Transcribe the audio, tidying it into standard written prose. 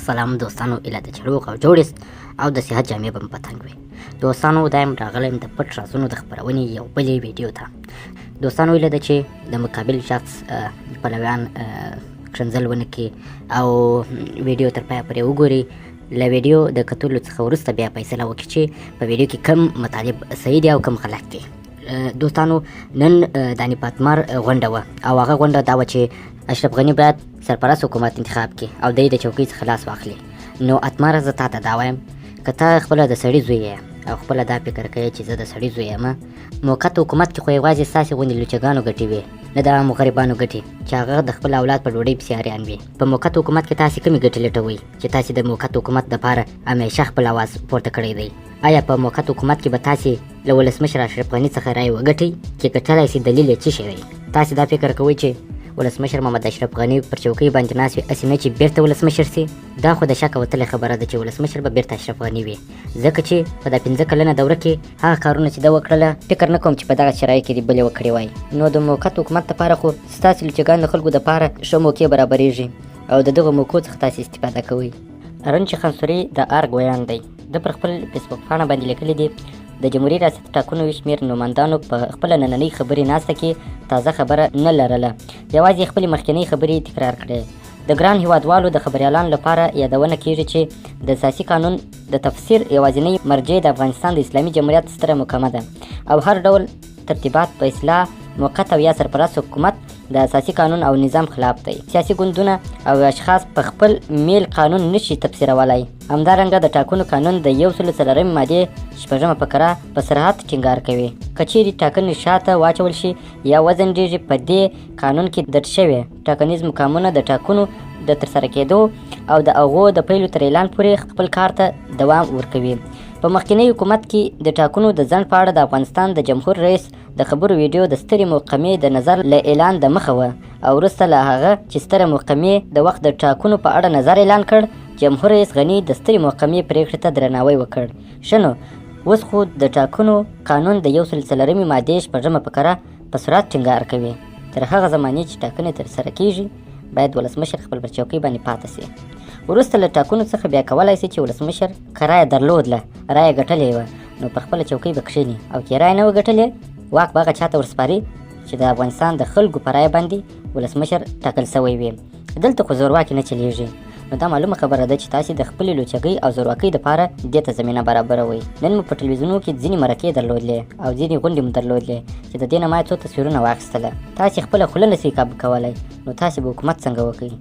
سلام دوستانو، ایله د چروغ او جوړیست او د صحت جامې به م په تنګ وي. دوستانو دا یم راغلی یم د پټ رازونو د خپرونې یو بلې ویډیو ته. دوستانو ایله ده چې د مقابل شخص پلویان ښکنځل ونه کړي او ویډیو تر پایه پورې وګوري. له ویډیو د کتلو څخه وروسته بیا فیصله وکړي چې په ویډیو کې کوم مطالب صحیح دي او کوم غلط دي. دوستانو نن د انیپاتمار غونډه وه او هغه غونډه دا وه چې اشرف غني باید سرپرست حکومت انتخاب کړي او دی د چوکۍ څخه لاس واخلي. نو اتماره زه تا ته دا وایم که ته خپله د سړي زوی یې او خپله دا فکر کوې چې زه د سړي زوی یم، موقت حکومت کې خو یوازې ستاسې غوندې لوچګانو ګټې وي، نه د عامو غریبانو ګټې چې هغه د خپل اولاد په ډوډۍ پسې حیران وي. په موقت حکومت کې تاسې کومې ګټې لټوئ چې تاسې د موقت حکومت دپاره همیشه خپل اواز پورته کړی دی؟ آیا په موقت حکومت کې به تاسې له ولسمشر اشرف غني څخه رایې وګټئ چې ګټلی سي؟ دلیل یې څه شی دی؟ تاسې دا فکر کوئ چې ولسمشر محمد اشرف غني پر چوکۍ باندې ناست وي، هسې نه چې بیرته ولسمشر سي؟ دا خو د شکه وتلې خبره ده چې ولسمشر به بیرته اشرف غني وي، ځکه چې په دا 15 کلنه دوره کې هغه کارونه چې ده وکړله فکر نه کوم چې په دغه شرایطو کې دې بلې وکړې وای. نو د موقت حکومت دپاره خو ستاسې لوچګان د خلکو دپاره ښه موقع برابرېږي او د دغو موقعو څخه تاسې استفاده کوئ. رنچ خنصوري د ارګ ویان دی. ده پر خپل فیسبوک پاڼه باندې لیکلي دي د جمهوري ریاست ټاکنو شمېر نوماندانو په خپله نننۍ خبرې ناسته کې تازه خبره نه لرله، یوازې خپلې مخکینۍ خبرې تکرار کړې. د ګران هیوادوالو د خبریالانو لپاره یادونه کیږي چې د اساسي قانون د تفسیر یوازینۍ مرجع د افغانستان د اسلامي جمهوریت ستره محکمه ده او هر ډول ترتیبات په اصلاح موقت او یا سرپرست حکومت د اساسي قانون او نظام خلاف دی. سیاسي ګوندونه او اشخاص په خپل میل قانون نشي تفسیرولای. همدارنګه د ټاکنو قانون د 104 مادې 6 فقره په صراحت ټینګار کوي که چیرې ټاکنې شاته واچول شي یا وځنډېږي، په دې قانون کې درج شوي ټاکنیز مقامونه د ټاکنو د ترسره کېدو او د هغو د پیلو تر اعلان پورې خپل کار ته دوام ورکوي. په مخکینی حکومت کې د ټاکنو د ځنډ په اړه د افغانستان د جمهور رئیس د خبرو ویډیو د سترې محکمې د نظر له اعلان د مخه وه او وروسته له هغه چې ستره محکمې د وخت د ټاکنو په اړه نظر اعلان کړ، جمهور رئیس غني د سترې محکمې پرېکړې ته درناوی وکړ. ښه نو اوس خو د ټاکنو قانون د 104 مادې 6 فقره په سرعت ټینګار کوي. تر هغه زمانې چې ټاکنې ترسره کیږي باید ولسمشر خپل پر چوکۍ باندې پاته سي. وروسته له ټاکنو څخه بیا کولی سي چې ولسمشر که رایه درلودله، رایه ګټلې وه، نو پر خپله چوکۍ به کښېني او که رایه نه وه ګټلې، واک به هغه چا ته ورسپاري چې د افغانستان د خلکو په رایه باندې ولسمشر ټاکل سوی وي. دلته خو زورواکي نه چلیږي. نو دا معلومه خبره ده چې تاسې د خپلې لوچګۍ او زورواکۍ دپاره دې ته زمینه برابروئ. نن مو په ټلویزیونونو کې ځینې مرکې درلودلې او ځینې غونډې مو درلودلې چې د دې نه ما څو تصویرونه واخیستله. تاسې خپله خوله نسئ کابو کولی، نو تاسې به حکومت څنګه وکړئ؟